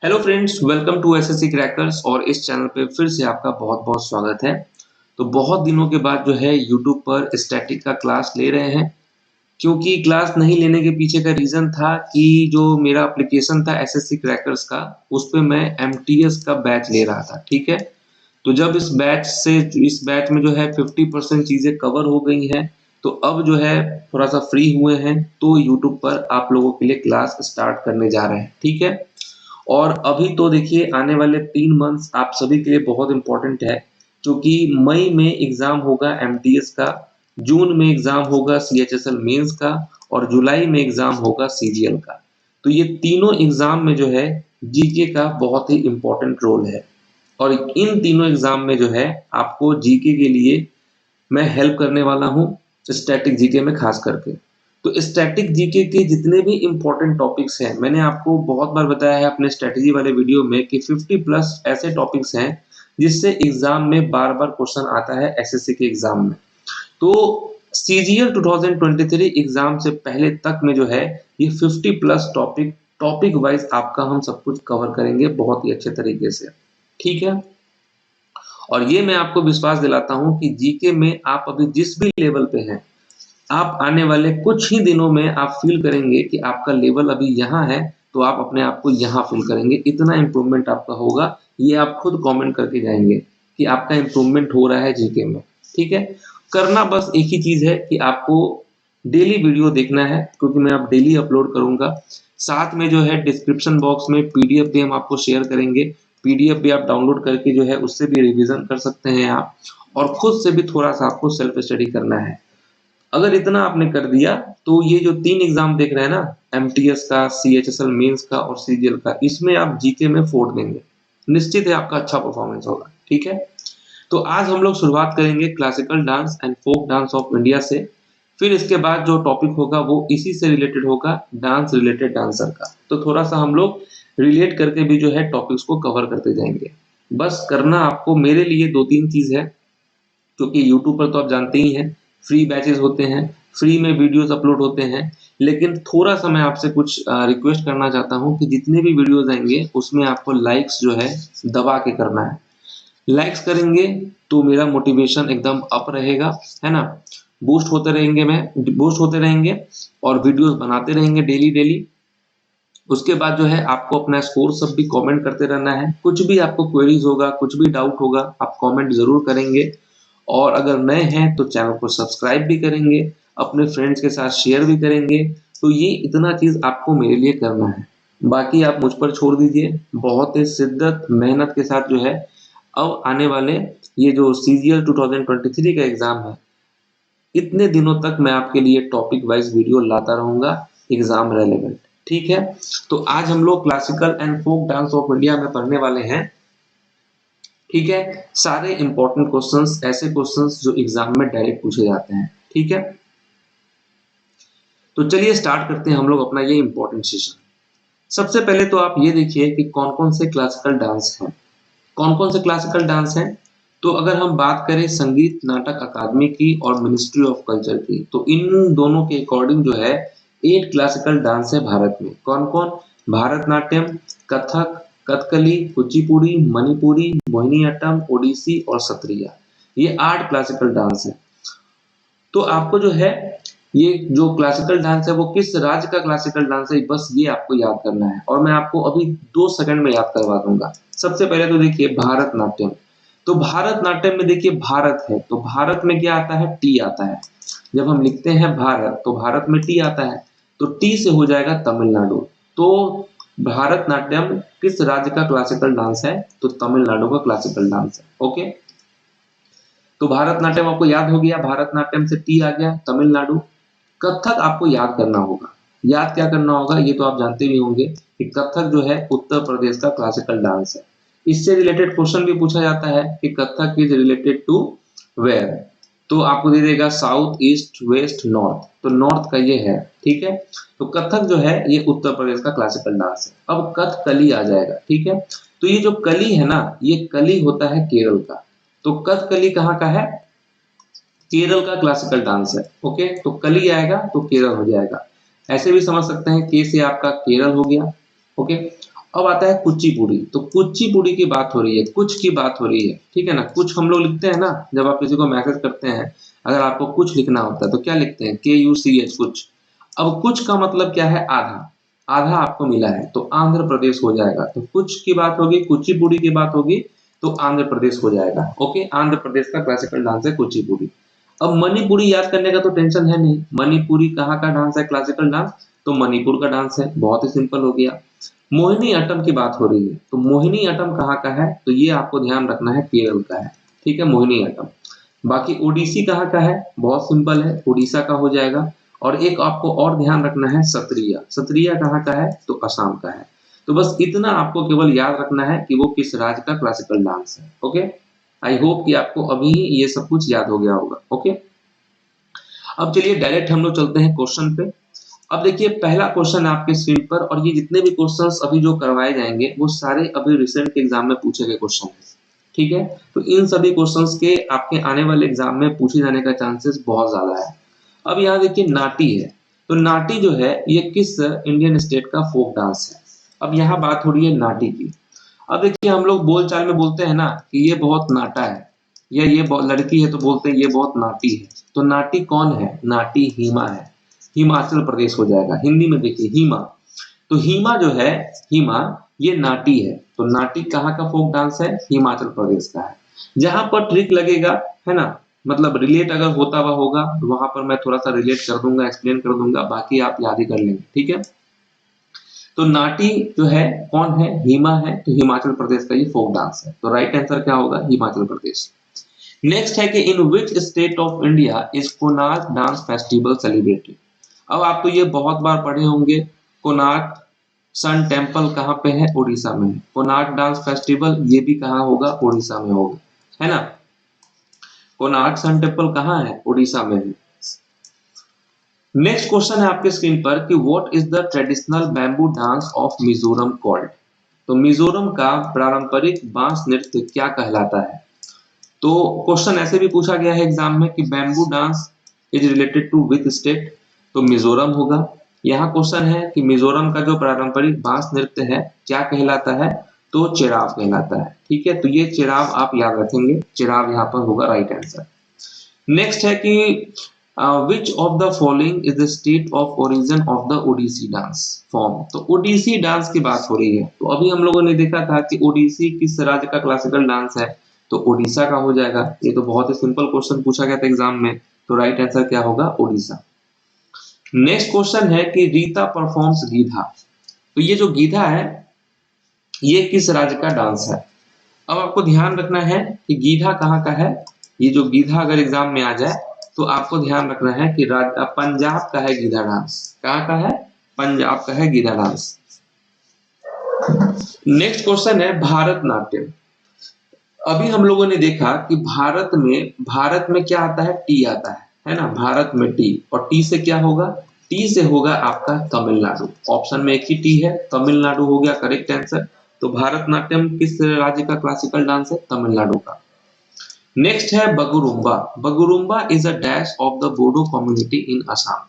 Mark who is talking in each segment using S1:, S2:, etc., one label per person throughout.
S1: Hello friends, welcome to SSC crackers. और इस channel पे फिर से आपका बहुत बहुत स्वागत है। तो बहुत दिनों के बाद जो है यूट्यूब पर स्टैटिक का क्लास ले रहे हैं, क्योंकि क्लास नहीं लेने के पीछे का रीज़न था कि जो मेरा एप्लीकेशन था एसएससी क्रैकर्स का, उस पे मैं एमटीएस का बैच ले रहा था। ठीक है, तो जब इस बैच में जो है 50% चीज़ें कवर हो गई हैं, तो अब जो है थोड़ा सा फ्री हुए हैं, तो यूट्यूब पर आप लोगों के लिए क्लास स्टार्ट करने जा रहे हैं। ठीक है, और अभी तो देखिए आने वाले 3 मंथ्स आप सभी के लिए बहुत इम्पोर्टेंट है, क्योंकि मई में एग्ज़ाम होगा एमटीएस का, जून में एग्ज़ाम होगा सीएचएसएल मेंस का और जुलाई में एग्ज़ाम होगा सीजीएल का। तो ये तीनों एग्ज़ाम में जो है जीके का बहुत ही इम्पोर्टेंट रोल है, और इन तीनों एग्ज़ाम में जो है आपको जीके के लिए मैं हेल्प करने वाला हूँ, स्टैटिक जीके में खास करके। तो स्टैटिक जीके के जितने भी इम्पोर्टेंट टॉपिक्स हैं, मैंने आपको बहुत बार बताया है अपने स्ट्रैटेजी वाले वीडियो में कि 50 प्लस ऐसे टॉपिक्स हैं जिससे एग्जाम में बार-बार क्वेश्चन आता है एसएससी के एग्जाम में। तो सीजीएल 2023 एग्जाम से पहले तक में जो है ये 50 प्लस टॉपिक वाइज आपका हम सब कुछ कवर करेंगे बहुत ही अच्छे तरीके से। ठीक है? और ये मैं आपको विश्वास दिलाता हूँ कि जीके में आप अभी जिस भी लेवल पे हैं, आप आने वाले कुछ ही दिनों में आप फ़ील करेंगे कि आपका लेवल अभी यहाँ है, तो आप अपने आप को यहाँ फ़ील करेंगे, इतना इम्प्रूवमेंट आपका होगा। ये आप खुद कमेंट करके जाएँगे कि आपका इम्प्रूवमेंट हो रहा है जीके में। ठीक है? करना बस एक ही चीज़ है कि आपको डेली वीडियो देखना है, क्योंकि मैं अब डेली अपलोड करूँगा। साथ में जो है डिस्क्रिप्शन बॉक्स में पीडीएफ भी हम आपको शेयर करेंगे। पीडीएफ भी आप डाउनलोड करके जो है उससे भी रिवीजन कर सकते हैं आप, और खुद से भी थोड़ा-सा आपको सेल्फ स्टडी करना है। अगर इतना आपने कर दिया, तो ये जो 3 एग्ज़ाम देख रहे हैं ना, एमटीएस का, सीएचएसएल मेंस का और सीजीएल का, इसमें आप जीके में फोड़ देंगे। निश्चित है आपका अच्छा परफॉर्मेंस होगा। ठीक है? तो आज हम लोग शुरुआत करेंगे classical dance and folk dance of India से। फिर इसके बाद जो टॉपिक होगा वो इसी से रिलेटेड होगा, डांस रिलेटेड डांसर का। तो थोड़ा-सा हम लोग रिलेट करके भी जो है टॉपिक्स को कवर करते जाएँगे। बस करना आपको मेरे लिए 2-3 चीज़ है, क्योंकि यूट्यूब पर तो आप जानते ही हैं, फ्री बैचेज़ होते हैं, फ्री में वीडियोज़ अपलोड होते हैं। लेकिन थोड़ा-सा मैं आपसे कुछ रिक्वेस्ट करना चाहता हूँ कि जितने भी वीडियोज़ आएँगे, उसमें आपको लाइक्स जो है दबा के करना है। लाइक्स करेंगे तो मेरा मोटिवेशन एकदम अप रहेगा, है ना? बूस्ट होते रहेंगे और वीडियोज़ बनाते रहेंगे डेली-डेली। उसके बाद जो है आपको अपना स्कोर सब भी कमेंट करते रहना है। कुछ भी आपको क्वेरीज़ होगा, कुछ भी डाउट होगा, आप कमेंट ज़रूर करेंगे। और अगर नए हैं तो चैनल को सब्सक्राइब भी करेंगे, अपने फ्रेंड्स के साथ शेयर भी करेंगे। तो ये इतना चीज़ आपको मेरे लिए करना है। बाकी आप मुझ पर छोड़ दीजिए, बहुत ही शिद्दत, मेहनत के साथ जो है अब आने वाले ये जो सीजीएल 2023 का एग्ज़ाम है, इतने दिनों तक मैं आपके लिए टॉपिक वाइज़ वीडियो लाता रहूँगा, एग्ज़ाम रेलेवेंट। ठीक है? तो आज हम लोग classical and folk dance of India में पढ़ने वाले हैं। ठीक है? सारे इम्पोर्टेंट क्वेश्चंस, ऐसे क्वेश्चंस जो एग्ज़ाम में डायरेक्ट पूछे जाते हैं। ठीक है? तो चलिए स्टार्ट करते हैं हम लोग अपना ये इम्पोर्टेंट सेशन। सबसे पहले तो आप ये देखिए कि कौन-कौन से क्लासिकल डांस हैं। कौन-कौन से क्लासिकल डांस हैं? तो अगर हम बात करें संगीत नाटक अकादमी की और मिनिस्ट्री ऑफ कल्चर की, तो इन दोनों के अकॉर्डिंग जो है 8 क्लासिकल डांस है भारत में। कौन-कौन? भारतनाट्यम, कथक, कथकली, कुचिपुड़ी, मणिपुरी, मोहिनीअट्टम, ओडिसी और सत्रिया। ये 8 क्लासिकल डांस हैं। तो आपको जो है ये जो क्लासिकल डांस है वो किस राज्य का क्लासिकल डांस है, बस ये आपको याद करना है, और मैं आपको अभी 2 सेकंड में याद करवा दूँगा। सबसे पहले तो देखिए भारतनाट्यम। तो भारतनाट्यम में देखिए भारत है, तो भारत में क्या आता है? टी आता है। जब हम लिखते हैं भारत, तो भारत में टी आता है, तो टी से हो जाएगा तमिलनाडु। तो भारतनाट्यम किस राज्य का क्लासिकल डांस है? तो तमिलनाडु का क्लासिकल डांस है। ओके? तो भारतनाट्यम आपको याद हो गया, भारतनाट्यम से टी आ गया, तमिलनाडु। कथक आपको याद करना होगा। याद क्या करना होगा, ये तो आप जानते भी होंगे कि कथक जो है उत्तर प्रदेश का क्लासिकल डांस है। इससे रिलेटेड क्वेश्चन भी पूछा जाता है कि Kathak is related to where? तो आपको दे देगा साउथ, ईस्ट, वेस्ट, नॉर्थ। तो नॉर्थ का ये है। ठीक है? तो कथक जो है ये उत्तर प्रदेश का क्लासिकल डांस है। अब कथकली आ जाएगा। ठीक है? तो ये जो कली है ना, ये कली होता है केरल का। तो कथकली कहाँ का है? केरल का क्लासिकल डांस है। ओके, तो कली आएगा तो केरल हो जाएगा। ऐसे भी समझ सकते हैं, के से आपका केरल हो गया। ओके, अब आता है कुचिपुड़ी। तो कुचिपुड़ी की बात हो रही है, कुछ की बात हो रही है, ठीक है ना। कुछ हम लोग लिखते हैं ना, जब आप किसी को मैसेज करते हैं, अगर आपको कुछ लिखना होता है तो क्या लिखते हैं, KUCH, कुछ। अब कुछ का मतलब क्या है, आधा। आधा आपको मिला है तो आंध्र प्रदेश हो जाएगा। तो कुछ की बात होगी, कुचिपुड़ी की बात होगी तो आंध्र प्रदेश हो जाएगा। ओके, आंध्र प्रदेश का क्लासिकल डांस है कुचिपुड़ी। अब मणिपुरी याद करने का तो टेंशन है नहीं। मणिपुरी कहाँ का डांस है, क्लासिकल डांस? तो मणिपुर का डांस है, बहुत ही सिंपल हो गया। मोहिनी अट्टम की बात हो रही है, तो मोहिनी अट्टम कहाँ का है? तो ये आपको ध्यान रखना है, केरल का है, ठीक है, मोहिनी अट्टम। बाकी ओडिसी कहाँ का है? बहुत सिंपल है, उड़ीसा का हो जाएगा। और एक आपको और ध्यान रखना है, सत्रिया। सत्रिया कहाँ का है? तो असम का है। तो बस इतना आपको केवल याद रखना है कि वो किस राज्य का क्लासिकल डांस है। ओके, आई होप कि आपको अभी ये सब कुछ याद हो गया होगा। ओके, अब चलिए डायरेक्ट हम लोग चलते हैं क्वेश्चन पे। अब देखिए पहला क्वेश्चन है आपके स्क्रीन पर, और ये जितने भी क्वेश्चंस अभी जो करवाए जाएंगे वो सारे अभी रिसेंट के एग्जाम में पूछे गए क्वेश्चन हैं, ठीक है। तो इन सभी क्वेश्चंस के आपके आने वाले एग्जाम में पूछे जाने का चांसेस बहुत ज्यादा है। अब यहाँ देखिए नाटी है। तो नाटी जो है ये किस इंडियन स्टेट का फोक डांस है? अब यहाँ बात हो रही है नाटी की। अब देखिए हम लोग बोलचाल में बोलते हैं ना कि ये बहुत नाटा है, या ये बहुत लड़की है तो बोलते हैं ये बहुत नाटी है। तो नाटी कौन है? नाटी हिमा है, हिमाचल प्रदेश हो जाएगा। हिंदी में देखिए हिमा। तो हिमा जो है, हिमा, ये नाटी है। तो नाटी कहाँ का फोक डांस है? हिमाचल प्रदेश का है। जहां पर ट्रिक लगेगा, है ना, मतलब रिलेट अगर होता हुआ होगा तो वहां पर मैं थोड़ा सा रिलेट कर दूंगा, एक्सप्लेन कर दूंगा, बाकी आप याद ही कर लेंगे, ठीक है। तो नाटी जो है कौन है? हिमा है। तो हिमाचल प्रदेश का ये फोक डांस है। तो राइट आंसर क्या होगा? हिमाचल प्रदेश। नेक्स्ट है कि in which state of India is Konark dance festival celebrated? अब आप तो ये बहुत बार पढ़े होंगे, कोणार्क सन टेम्पल कहाँ पे है? उड़ीसा में है। कोणार्क डांस फेस्टिवल ये भी कहाँ होगा? उड़ीसा में होगा, है ना। कोणार्क सन टेम्पल कहाँ है? उड़ीसा में है। नेक्स्ट क्वेश्चन है आपके स्क्रीन पर कि what is the traditional bamboo dance of Mizoram called? तो मिजोरम का पारंपरिक बांस नृत्य क्या कहलाता है? तो क्वेश्चन ऐसे भी पूछा गया है एग्जाम में कि bamboo dance is related to with state? तो मिजोरम होगा। यहाँ क्वेश्चन है कि मिजोरम का जो पारंपरिक बांस नृत्य है क्या कहलाता है? तो चेराव कहलाता है, ठीक है। तो ये चेराव आप याद रखेंगे, चेराव यहाँ पर होगा राइट आंसर। नेक्स्ट है कि which of the following is the state of origin of the Odissi dance form? तो ओडिसी डांस की बात हो रही है। तो अभी हम लोगों ने देखा था कि ओडिसी किस राज्य का क्लासिकल डांस है? तो ओडिशा का हो जाएगा। ये तो बहुत ही सिंपल क्वेश्चन पूछा गया था एग्जाम में। तो राइट आंसर क्या होगा? ओडिशा। नेक्स्ट क्वेश्चन है कि रीता परफॉर्म्स गीधा। तो ये जो गीधा है ये किस राज्य का डांस है? अब आपको ध्यान रखना है कि गीधा कहाँ का है। ये जो गीधा अगर एग्जाम में आ जाए तो आपको ध्यान रखना है कि पंजाब का है गीधा डांस। कहाँ का है? पंजाब का है गीधा डांस। नेक्स्ट क्वेश्चन है भारतनाट्यम। अभी हम लोगों ने देखा कि भारत में क्या आता है? टी आता है ना, भारत में टी। और टी से क्या होगा? टी से होगा आपका तमिलनाडु। ऑप्शन में एक ही टी है, तमिलनाडु हो गया करेक्ट आंसर। तो भारतनाट्यम किस राज्य का क्लासिकल डांस है? तमिलनाडु का। नेक्स्ट है Bagurumba. Bagurumba is a dance of the Bodo community in Assam.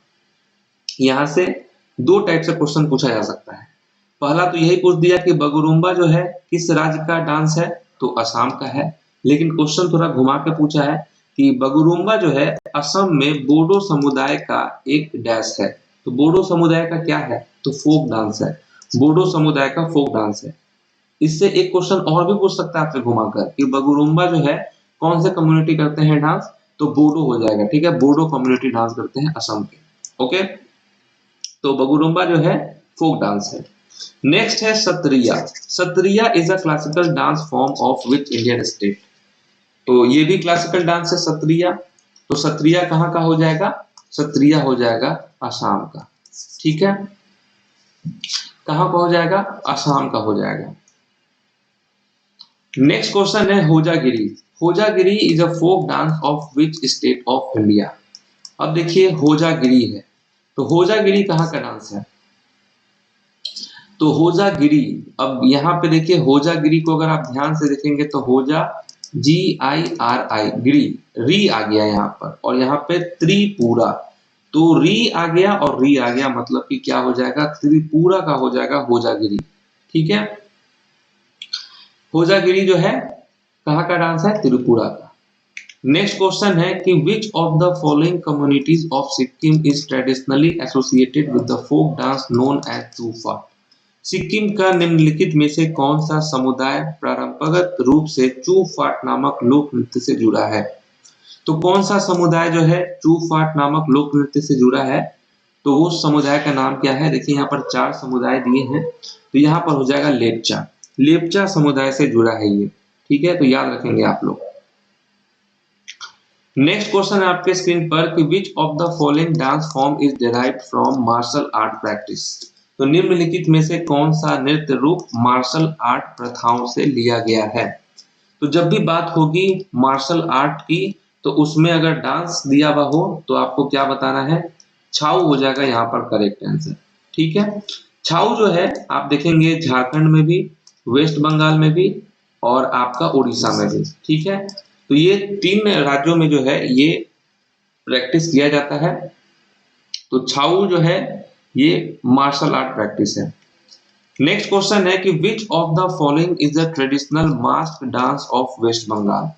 S1: यहाँ से दो टाइप से क्वेश्चन पूछा जा सकता है। पहला तो यही पूछ दिया कि बगुरुम्बा जो है किस राज्य का डांस है? तो असम का है। लेकिन क्वेश्चन थोड़ा घुमा के पूछा है कि बगुरुम्बा जो है असम में बोडो समुदाय का एक डैश है। तो बोडो समुदाय का क्या है? तो फोक डांस है। बोडो समुदाय का फोक डांस है। इससे एक क्वेश्चन और भी पूछ सकता है आपसे घुमाकर कि बगुरुम्बा जो है कौन से कम्युनिटी करते हैं डांस? तो बोडो हो जाएगा, ठीक है। बोडो कम्युनिटी डांस करते हैं असम के। ओके, तो बगुरुम्बा जो है फोक डांस है। नेक्स्ट है Sattriya. Sattriya is a classical dance form of which Indian state? तो ये भी क्लासिकल डांस है सत्रिया। तो सत्रिया कहाँ का हो जाएगा? सत्रिया हो जाएगा असम का, ठीक है। कहाँ का हो जाएगा? असम का हो जाएगा। नेक्स्ट क्वेश्चन है Hojagiri. Hojagiri is a folk dance of which state of India? अब देखिए होजागिरी है, तो होजागिरी कहाँ का डांस है? तो होजागिरी, अब यहाँ पे देखिए होजागिरी को अगर आप ध्यान से देखेंगे तो होजा GIRI गिरी, री आ गया यहाँ पर, और यहाँ पे त्रिपुरा। तो री आ गया और री आ गया, मतलब कि क्या हो जाएगा? त्रिपुरा का हो जाएगा होजागिरी, ठीक है। होजागिरी जो है कहाँ का डांस है? त्रिपुरा का। नेक्स्ट क्वेश्चन है कि which of the following communities of Sikkim is traditionally associated with the folk dance known as Chufa. Sikkim का निम्नलिखित में से कौन सा समुदाय परंपरागत रूप से चू फाट नामक लोक नृत्य से जुड़ा है? तो कौन सा समुदाय जो है चू फाट नामक लोक नृत्य से जुड़ा है? तो उस समुदाय का नाम क्या है? देखिए यहाँ पर 4 समुदाय दिए हैं, तो यहाँ पर हो जाएगा लेपचा। लेपचा समुदाय से जुड़ा है ये, ठीक है, तो याद रखेंगे आप लोग। नेक्स्ट क्वेश्चन है आपके स्क्रीन पर कि which of the following dance form is derived from martial art practice. तो निम्नलिखित में से कौन सा नृत्य रूप मार्शल आर्ट प्रथाओं से लिया गया है? तो जब भी बात होगी मार्शल आर्ट की, तो उसमें अगर डांस दिया हुआ हो तो आपको क्या बताना है? छाऊ हो जाएगा यहाँ पर करेक्ट आंसर, ठीक है। छाऊ जो है आप देखेंगे झारखंड में भी, वेस्ट बंगाल में भी और आपका उड़ीसा में भी, ठीक है। तो ये 3 राज्यों में जो है ये प्रैक्टिस किया जाता है। तो छाऊ जो है ये मार्शल आर्ट प्रैक्टिस है। नेक्स्ट क्वेश्चन है कि which of the following is the traditional mask dance of West Bengal.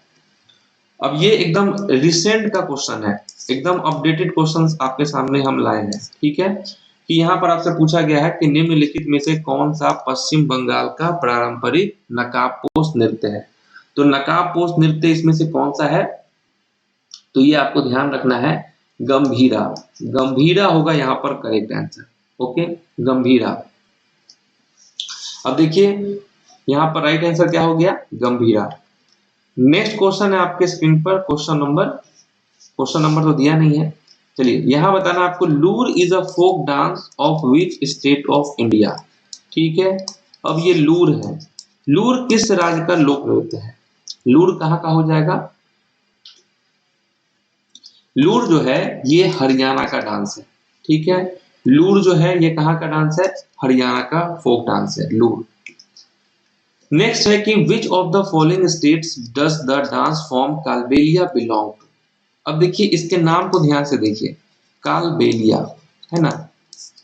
S1: अब ये एकदम रिसेंट का क्वेश्चन है, एकदम अपडेटेड क्वेश्चंस आपके सामने हम लाए हैं, ठीक है। कि यहाँ पर आपसे पूछा गया है कि निम्नलिखित में से कौन सा पश्चिम बंगाल का पारंपरिक नकाबपोश नृत्य है? तो नकाबपोश नृत्य इसमें से कौन सा है? तो ये आपको ध्यान रखना है, गंभीरा। गंभीरा होगा यहाँ पर करेक्ट आंसर, ओके, गंभीरा। अब देखिए यहाँ पर राइट आंसर क्या हो गया? गंभीरा। नेक्स्ट क्वेश्चन है आपके स्क्रीन पर, क्वेश्चन नंबर तो दिया नहीं है, चलिए यहाँ बताना आपको, Lur is a folk dance of which state of India. ठीक है, अब ये लूर है, लूर किस राज्य का लोक नृत्य है? लूर कहाँ का हो जाएगा? लूर जो है ये हरियाणा का डांस है, ठीक है। लूर जो है ये कहाँ का डांस है? हरियाणा का फोक डांस है लूर। नेक्स्ट है कि which of the following states does the dance form Kalbelia belong to. अब देखिए इसके नाम को ध्यान से देखिए, कालबेलिया है ना,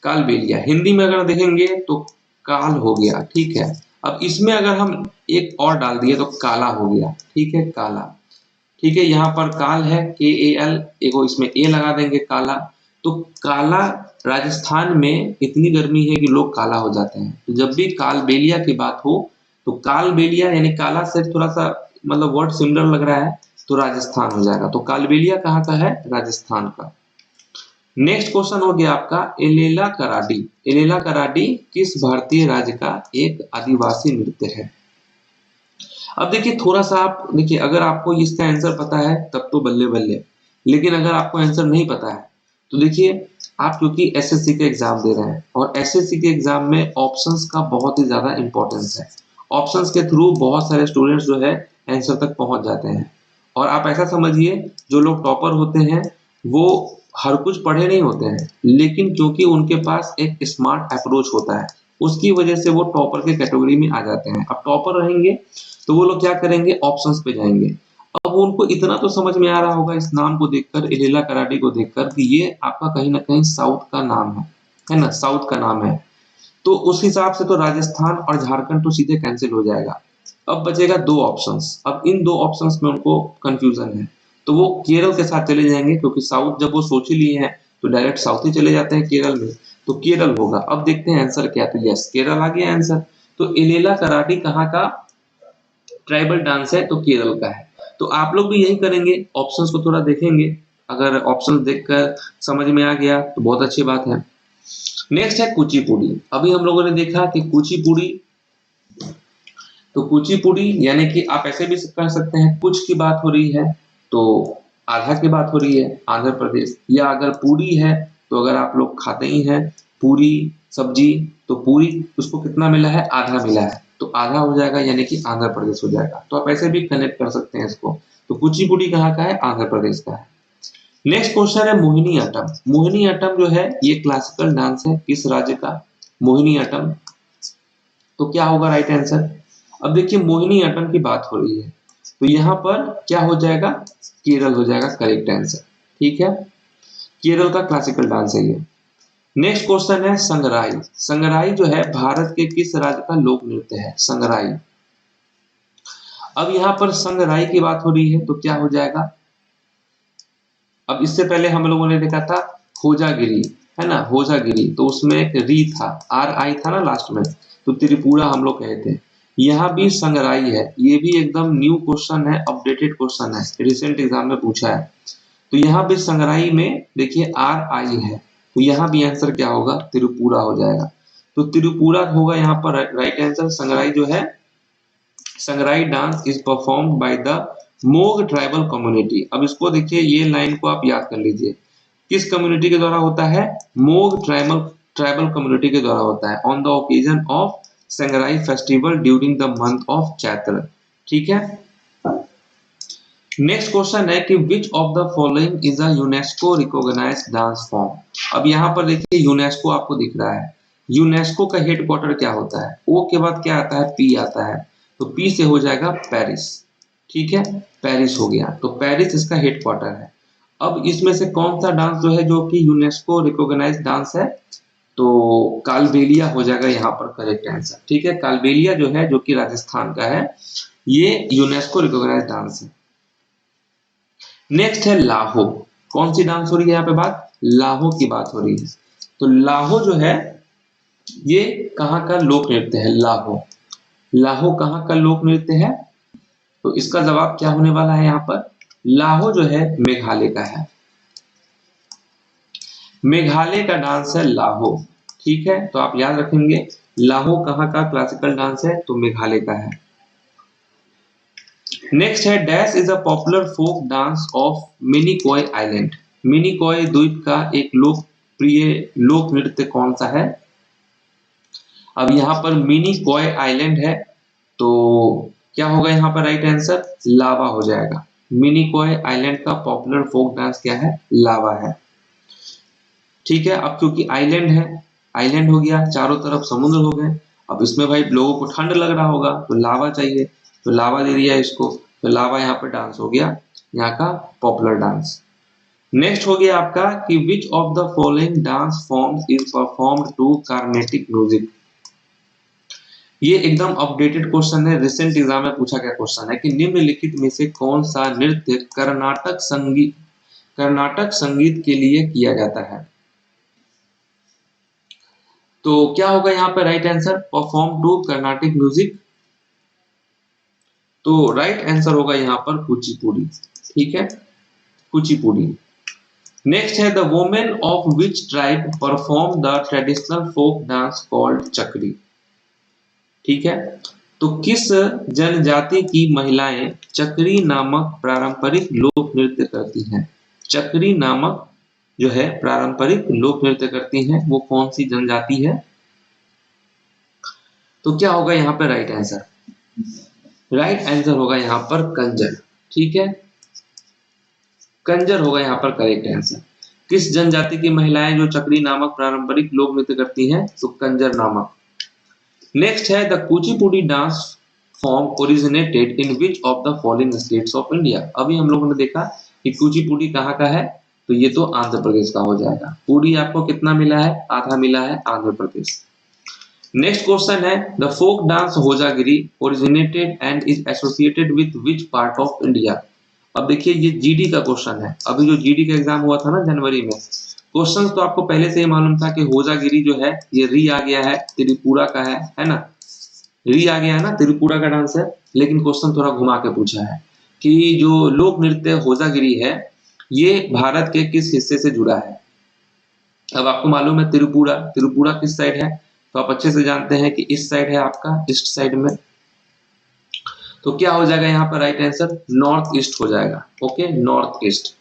S1: कालबेलिया हिंदी में अगर देखेंगे तो काल हो गया, ठीक है। अब इसमें अगर हम एक और डाल दिए तो काला हो गया, ठीक है, काला, ठीक है। यहाँ पर काल है KAL, एगो इसमें ए लगा देंगे काला। तो काला राजस्थान में इतनी गर्मी है कि लोग काला हो जाते हैं, तो जब भी कालबेलिया की बात हो तो कालबेलिया यानी काला से थोड़ा सा मतलब वर्ड सिमिलर लग रहा है तो राजस्थान हो जाएगा। तो कालबेलिया कहाँ का है? राजस्थान का। नेक्स्ट क्वेश्चन हो गया आपका एलेला कराडी। एलेला कराडी किस भारतीय राज्य का एक आदिवासी नृत्य है? अब देखिए थोड़ा सा आप देखिए, अगर आपको इसका आंसर पता है तब तो बल्ले बल्ले, लेकिन अगर आपको आंसर नहीं पता है तो देखिए आप क्योंकि एसएससी के एग्जाम दे रहे हैं और एसएससी के एग्जाम में ऑप्शंस का बहुत ही ज्यादा इंपॉर्टेंस है। ऑप्शंस के थ्रू बहुत सारे स्टूडेंट्स जो है आंसर तक पहुंच जाते हैं। और आप ऐसा समझिए जो लोग टॉपर होते हैं वो हर कुछ पढ़े नहीं होते हैं, लेकिन क्योंकि उनके पास एक स्मार्ट अप्रोच होता है उसकी वजह से वो टॉपर के कैटेगरी में आ जाते हैं। अब टॉपर रहेंगे तो वो लोग क्या करेंगे? ऑप्शंस पे जाएंगे। अब उनको इतना तो समझ में आ रहा होगा इस नाम को देखकर, एलेला कराडी को देखकर, कि ये आपका कहीं ना कहीं साउथ का नाम है ना, साउथ का नाम है। तो उस हिसाब से तो राजस्थान और झारखंड तो सीधे कैंसिल हो जाएगा। अब बचेगा 2 ऑप्शंस। अब इन 2 ऑप्शंस में उनको कंफ्यूजन है, तो वो केरल के साथ चले जाएंगे, क्योंकि साउथ जब वो सोच ही लिए हैं तो डायरेक्ट साउथ ही चले जाते हैं केरल में, तो केरल होगा। अब देखते हैं आंसर क्या, तो यस केरल आ गया आंसर। तो एलेला कराडी कहाँ का ट्राइबल डांस है? तो केरल का है। तो आप लोग भी यही करेंगे, ऑप्शंस को थोड़ा देखेंगे, अगर ऑप्शंस देखकर समझ में आ गया तो बहुत अच्छी बात है। नेक्स्ट है कुचिपुड़ी। अभी हम लोगों ने देखा कि कुचिपुड़ी, तो कुचिपुड़ी यानी कि आप ऐसे भी कह सकते हैं कुछ की बात हो रही है तो आधा की बात हो रही है आंध्र प्रदेश, या अगर पूरी है तो अगर आप लोग खाते ही हैं पूरी सब्जी तो पूरी उसको कितना मिला है? आधा मिला है, तो आधा हो जाएगा यानी कि आंध्र प्रदेश हो जाएगा। तो आप ऐसे भी कनेक्ट कर सकते हैं इसको। तो कुचिपुड़ी कहाँ का है? आंध्र प्रदेश का है। नेक्स्ट क्वेश्चन है मोहिनी अट्टम। मोहिनी अट्टम जो है ये क्लासिकल डांस है किस राज्य का? मोहिनी अट्टम, तो क्या होगा राइट आंसर? अब देखिए मोहिनी अट्टम की बात हो रही है तो यहाँ पर क्या हो जाएगा? केरल हो जाएगा करेक्ट आंसर, ठीक है, केरल का क्लासिकल डांस है ये। नेक्स्ट क्वेश्चन है संगराई। संगराई जो है भारत के किस राज्य का लोक नृत्य है? संगराई, अब यहाँ पर संगराई की बात हो रही है तो क्या हो जाएगा, अब इससे पहले हम लोगों ने देखा था होजागिरी, है ना, होजागिरी, तो उसमें एक री था, आर आई था ना लास्ट में, तो त्रिपुरा हम लोग कहे थे। यहाँ भी संगराई है, ये भी एकदम न्यू क्वेश्चन है, अपडेटेड क्वेश्चन है, रिसेंट एग्जाम में पूछा है। तो यहाँ भी संगराई में देखिए आर आई है, तो यहाँ भी आंसर क्या होगा, त्रिपुरा हो जाएगा। तो त्रिपुरा होगा यहाँ पर राइट आंसर। संगराई जो है, Sangrai dance is performed by the Mog tribal community. अब इसको देखिए, ये लाइन को आप याद कर लीजिए, किस कम्युनिटी के द्वारा होता है, मोग ट्राइबल ट्राइबल कम्युनिटी के द्वारा होता है, on the occasion of Sangrai festival during the month of Chaitra. ठीक है, नेक्स्ट क्वेश्चन है कि which of the following is a UNESCO recognised dance form. अब यहाँ पर देखिए यूनेस्को आपको दिख रहा है, यूनेस्को का हेडक्वार्टर क्या होता है, ओ के बाद क्या आता है, पी आता है, तो पी से हो जाएगा पेरिस। ठीक है, पेरिस हो गया, तो पेरिस इसका हेडक्वार्टर है। अब इसमें से कौन सा डांस जो है जो कि यूनेस्को रिकॉग्नाइज्ड डांस है, तो कालबेलिया हो जाएगा यहाँ पर करेक्ट आंसर। ठीक है, कालबेलिया जो है, जो कि राजस्थान का है, ये यूनेस्को रिकॉग्नाइज्ड डांस है। नेक्स्ट है लाहो, कौन सी डांस हो रही है यहाँ पे बात, लाहो की बात हो रही है। तो लाहो जो है, ये कहाँ का लोक नृत्य है, लाहो, लाहो कहाँ का लोक नृत्य है, तो इसका जवाब क्या होने वाला है यहाँ पर, लाहो जो है मेघालय का है, मेघालय का डांस है लाहो। ठीक है, तो आप याद रखेंगे लाहो कहाँ का क्लासिकल डांस है, तो मेघालय का है। नेक्स्ट है dash is a popular folk dance of Minicoy island. Minicoy द्वीप का एक लोकप्रिय लोक नृत्य कौन सा है। अब यहाँ पर मिनिकॉय आइलैंड है, तो क्या होगा यहाँ पर राइट आंसर, लावा हो जाएगा। मिनिकॉय आइलैंड का पॉपुलर फोक डांस क्या है, लावा है। ठीक है, अब क्योंकि आइलैंड है, आइलैंड हो गया, चारों तरफ समुद्र हो गए, अब इसमें भाई लोगों को ठंड लग रहा होगा तो लावा चाहिए, तो लावा दे दिया इसको, तो लावा यहाँ पर डांस हो गया, यहाँ का पॉपुलर डांस। नेक्स्ट हो गया आपका कि which of the following dance forms is performed to Carnatic music. ये एकदम अपडेटेड क्वेश्चन है, रिसेंट एग्जाम में पूछा गया क्वेश्चन है कि निम्नलिखित में से कौन सा नृत्य कर्नाटक संगीत के लिए किया जाता है। तो क्या होगा यहाँ पे right answer, perform to Carnatic music, तो राइट आंसर होगा यहाँ पर कुचिपुड़ी। ठीक है, कुचिपुड़ी। नेक्स्ट है the women of which tribe perform the traditional folk dance called Chakri. ठीक है, तो किस जनजाति की महिलाएं चक्री नामक पारंपरिक लोक नृत्य करती हैं। चक्री नामक जो है पारंपरिक लोक नृत्य करती हैं, वो कौन सी जनजाति है, तो क्या होगा यहाँ पे राइट आंसर, राइट आंसर होगा यहाँ पर कंजर। ठीक है, कंजर होगा यहाँ पर करेक्ट आंसर। किस जनजाति की महिलाएं जो चक्री नामक पारंपरिक लोक नृत्य करती हैं, तो कंजर नामक। नेक्स्ट है the Kuchipudi dance form originated in which of the following states of India. अभी हम लोगों ने देखा कि कुचिपुड़ी कहाँ का है, तो ये तो आंध्र प्रदेश का हो जाएगा। पूरी आपको कितना मिला है, आधा मिला है, आंध्र प्रदेश। नेक्स्ट क्वेश्चन है the folk dance Hojagiri originated and is associated with which part of India. अब देखिए ये जीडी का क्वेश्चन है, अभी जो जीडी का एग्जाम हुआ था ना जनवरी में, क्वेश्चन तो आपको पहले से ही मालूम था कि होजागिरी जो है ये री आ गया है, त्रिपुरा का है ना, री आ गया है ना, त्रिपुरा का डांस है। लेकिन क्वेश्चन थोड़ा घुमा के पूछा है कि जो लोक नृत्य होजागिरी है ये भारत के किस हिस्से से जुड़ा है। अब आपको मालूम है त्रिपुरा, त्रिपुरा किस साइड है, तो आप अच्छे से जानते हैं कि इस साइड है आपका, ईस्ट साइड में, तो क्या हो जाएगा यहाँ पर राइट आंसर, नॉर्थ ईस्ट हो जाएगा। Okay, north east,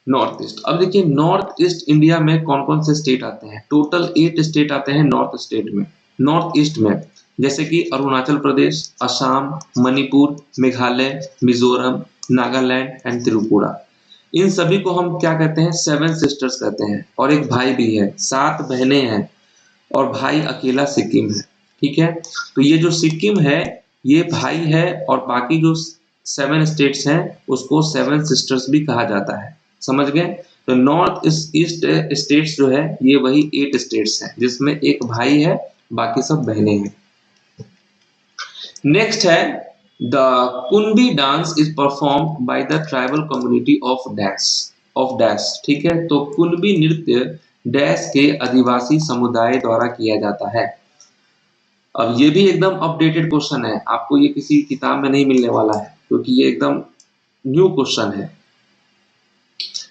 S1: north east. अब देखिए नॉर्थ ईस्ट इंडिया में कौन कौन से स्टेट आते हैं, टोटल 8 स्टेट आते हैं नॉर्थ स्टेट में, नॉर्थ ईस्ट में, जैसे कि अरुणाचल प्रदेश, असम, मणिपुर, मेघालय, मिजोरम, नागालैंड एंड त्रिपुरा। इन सभी को हम क्या कहते हैं, 7 सिस्टर्स कहते हैं, और एक भाई भी है, 7 बहनें हैं, और भाई अकेला सिक्किम है। ठीक है, तो ये जो सिक्किम है ये भाई है, और बाकी जो 7 स्टेट्स हैं उसको 7 सिस्टर्स भी कहा जाता है। समझ गए, तो नॉर्थ ईस्ट स्टेट्स जो है ये वही 8 स्टेट्स हैं जिसमें एक भाई है, बाकी सब बहनें हैं। नेक्स्ट है the Kunbi dance is perform by the tribal community of dash. ठीक है, तो कुणबी नृत्य डैश के आदिवासी समुदाय द्वारा किया जाता है। अब ये भी एकदम अपडेटेड क्वेश्चन है, आपको ये किसी किताब में नहीं मिलने वाला है क्योंकि ये एकदम न्यू क्वेश्चन है।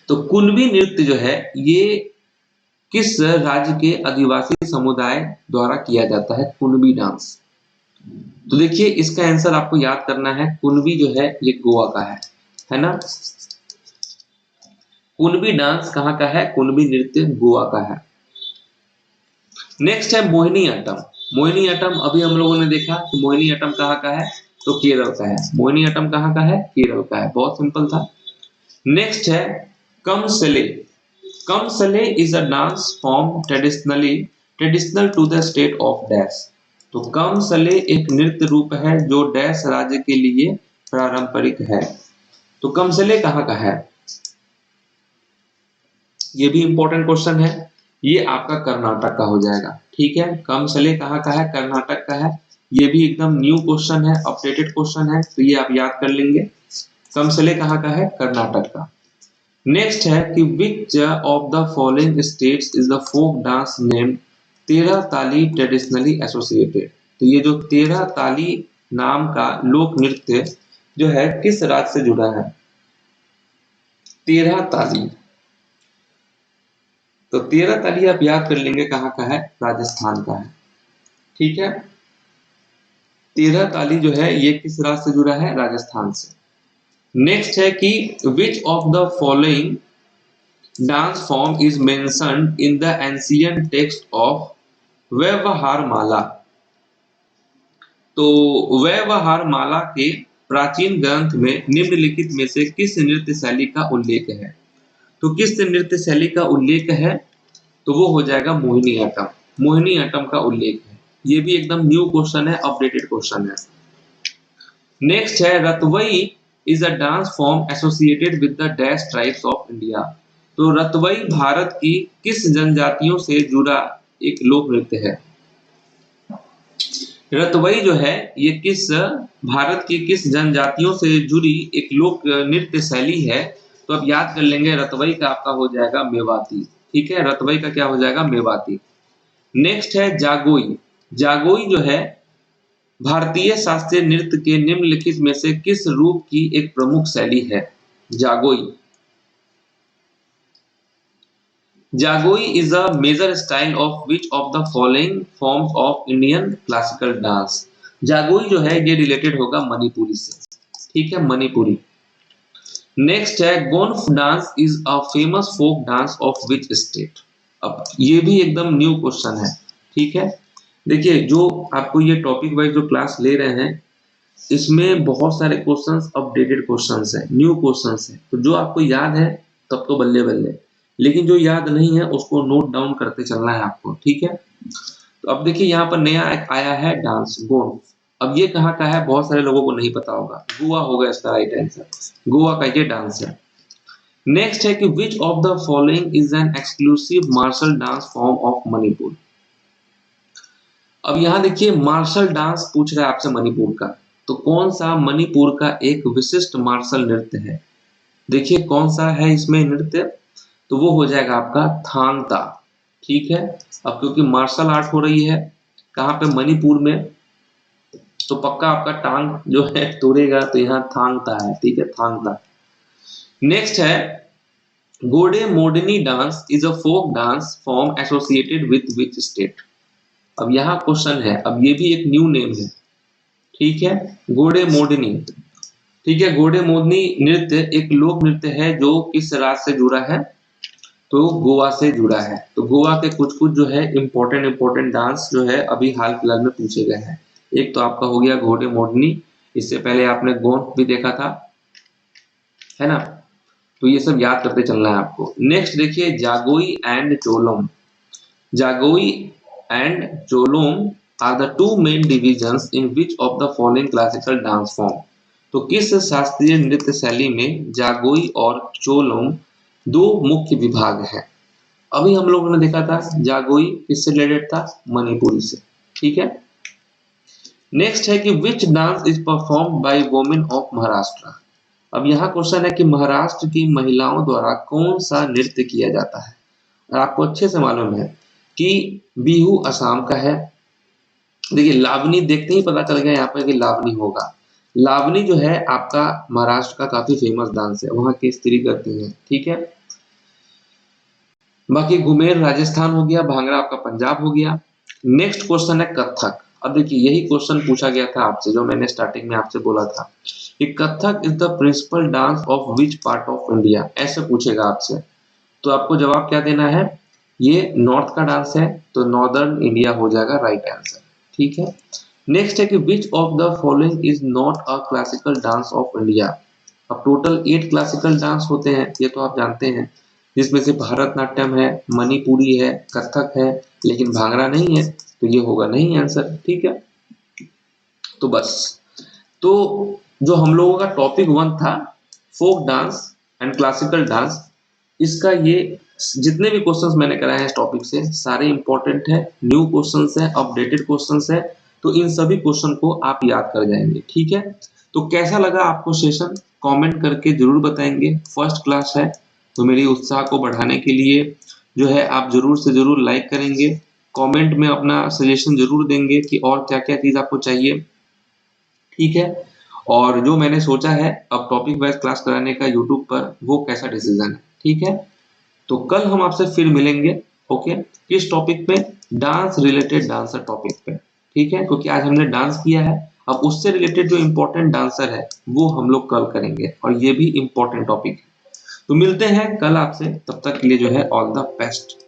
S1: तो कुणबी नृत्य जो है ये किस राज्य के आदिवासी समुदाय द्वारा किया जाता है? कुणबी डांस। तो देखिए इसका आंसर आपको याद करना है, कुणबी जो है ये गोवा का है ना। कुणबी डांस कहाँ का है? कुणबी नृत्य गोवा का है। नेक्स्ट है मोहिनी अट्टम। मोहिनी अट्टम अभी हम लोगों ने देखा कि मोहिनी अट्टम कहाँ का है, तो केरल का है। मोहिनी अट्टम कहाँ का है? केरल का है, बहुत सिंपल था। नेक्स्ट है Kamsale. Kamsale is a dance form traditional to the state of dash. तो कमसले एक नृत्य रूप है जो डैश राज्य के लिए पारंपरिक है। तो कमसले कहाँ का है? ये भी इंपॉर्टेंट क्वेश्चन है, ये आपका कर्नाटक का हो जाएगा। ठीक है, कमसले कहाँ का है? कर्नाटक का है। ये भी एकदम न्यू क्वेश्चन है, अपडेटेड क्वेश्चन है, तो ये आप याद कर लेंगे। कमसले कहाँ का है? कर्नाटक का। नेक्स्ट है कि which of the following states is the folk dance named Terah Taali traditionally associated. तो ये जो तेरह ताली नाम का लोक नृत्य जो है किस राज्य से जुड़ा है? तेरह ताली। तो तेरह ताली आप याद कर लेंगे कहाँ का है? राजस्थान का है। ठीक है, तेरह ताली जो है ये किस राज्य से जुड़ा है? राजस्थान से। नेक्स्ट है कि which of the following dance form is mentioned in the ancient text of Vyavaharamala. तो व्यवहारमाला के प्राचीन ग्रंथ में निम्नलिखित में से किस नृत्य शैली का उल्लेख है? तो किस नृत्य शैली का उल्लेख है? तो वो हो जाएगा मोहिनी अट्टम। मोहिनी अट्टम का उल्लेख है। ये भी एकदम न्यू क्वेश्चन है, अपडेटेड क्वेश्चन है। नेक्स्ट है Ratvai is a dance form associated with the dash tribes of India. तो रतवई भारत की किस जनजातियों से जुड़ा एक लोक नृत्य है? रतवई जो है ये किस भारत की किस जनजातियों से जुड़ी एक लोक नृत्य शैली है? तो आप याद कर लेंगे, रतवई का आपका हो जाएगा मेवाती। ठीक है, रतवई का क्या हो जाएगा? मेवाती। नेक्स्ट है जागोई। जागोई जो है भारतीय शास्त्रीय नृत्य के निम्नलिखित में से किस रूप की एक प्रमुख शैली है? Jagoi. Jagoi is a major style of which of the following forms of Indian classical dance। Jagoi जो है ये रिलेटेड होगा मणिपुरी से। ठीक है, मणिपुरी। नेक्स्ट है Gonph dance is a famous folk dance of which state. अब ये भी एकदम न्यू क्वेश्चन है। ठीक है, देखिए जो आपको ये टॉपिक वाइज जो क्लास ले रहे हैं इसमें बहुत सारे क्वेश्चंस अपडेटेड क्वेश्चंस है, न्यू क्वेश्चंस है। तो जो आपको याद है तब तो बल्ले बल्ले, लेकिन जो याद नहीं है उसको नोट डाउन करते चलना है आपको। ठीक है, तो अब देखिए यहाँ पर नया एक आया है डांस गोंफ। अब ये कहाँ का है? बहुत सारे लोगों को नहीं पता होगा। गोवा होगा इसका राइट आंसर, गोवा का ये डांस है। नेक्स्ट है कि which of the following is an exclusive martial dance form of Manipur. अब यहाँ देखिए मार्शल डांस पूछ रहा है आपसे मणिपुर का, तो कौन सा मणिपुर का एक विशिष्ट मार्शल नृत्य है? देखिए कौन सा है इसमें नृत्य, तो वो हो जाएगा आपका थांग ता। ठीक है, अब क्योंकि मार्शल आर्ट हो रही है कहाँ पे? मणिपुर में, तो पक्का आपका टांग जो है तोड़ेगा, तो यहाँ थांग ता है। ठीक है, थांग ता। नेक्स्ट है Gode Modni dance is a folk dance form associated with which state. अब यहाँ क्वेश्चन है, अब ये भी एक न्यू नेम है। ठीक है, गोडे मोडनी। ठीक है, गोडे मोडनी नृत्य एक लोक नृत्य है जो किस राज्य से जुड़ा है? तो गोवा से जुड़ा है। तो गोवा के कुछ कुछ जो है इंपॉर्टेंट डांस जो है अभी हाल फिलहाल में पूछे गए हैं। एक तो आपका हो गया घोड़े मोडनी, इससे पहले आपने गोंड भी देखा था, है ना। तो ये सब याद करते चलना है आपको। नेक्स्ट देखिए Jagoi and Cholom. Jagoi and Cholom are the two main divisions in which of the following classical dance form. तो किस शास्त्रीय नृत्य शैली में जागोई और चोलोम दो मुख्य विभाग हैं? अभी हम लोगों ने देखा था जागोई किससे रिलेटेड था? मणिपुरी से। ठीक है, नेक्स्ट है कि which dance is performed by women of Maharashtra. अब यहाँ क्वेश्चन है कि महाराष्ट्र की महिलाओं द्वारा कौन सा नृत्य किया जाता है। और आपको अच्छे से मालूम है कि बिहू असम का है। देखिए लावनी देखते ही पता चल गया यहाँ पर कि लावनी होगा। लावनी जो है आपका महाराष्ट्र का काफी फेमस डांस है, वहां की स्त्री करती है, ठीक है। बाकी घुमेर राजस्थान हो गया, भांगड़ा आपका पंजाब हो गया। नेक्स्ट क्वेश्चन है कथक। अब देखिए यही क्वेश्चन पूछा गया था आपसे, जो मैंने स्टार्टिंग में आपसे बोला था कि Kathak is the principal dance of which part of India, ऐसे पूछेगा आपसे। तो आपको जवाब क्या देना है, ये नॉर्थ का डांस है, तो नॉर्दर्न इंडिया हो जाएगा राइट आंसर, ठीक है। नेक्स्ट है कि which of the following is not a classical dance of India. अब टोटल 8 क्लासिकल डांस होते हैं, ये तो आप जानते हैं, जिसमें से भारतनाट्यम है, मणिपुरी है, कथक है, लेकिन भांगड़ा नहीं है, तो ये होगा नहीं आंसर, ठीक है। तो बस, तो जो हम लोगों का टॉपिक 1 था folk dance and classical dance, इसका ये जितने भी क्वेश्चंस मैंने कराए हैं इस टॉपिक से सारे इंपॉर्टेंट है, न्यू क्वेश्चंस है, अपडेटेड क्वेश्चंस है, तो इन सभी क्वेश्चन को आप याद कर जाएंगे, ठीक है। तो कैसा लगा आपको सेशन, कमेंट करके जरूर बताएंगे। फर्स्ट क्लास है, तो मेरी उत्साह को बढ़ाने के लिए जो है आप जरूर से जरूर लाइक करेंगे, कमेंट में अपना सजेशन जरूर देंगे कि और क्या क्या चीज आपको चाहिए, ठीक है। और जो मैंने सोचा है अब टॉपिक वाइज क्लास कराने का यूट्यूब पर, वो कैसा डिसीजन है, ठीक है। तो कल हम आपसे फिर मिलेंगे, ओके, किस टॉपिक पे, डांस रिलेटेड डांसर टॉपिक पे, ठीक है, क्योंकि आज हमने डांस किया है, अब उससे रिलेटेड जो इम्पोर्टेंट डांसर है वो हम लोग कल करेंगे, और ये भी इम्पोर्टेंट टॉपिक है। तो मिलते हैं कल आपसे, तब तक के लिए जो है ऑल द बेस्ट।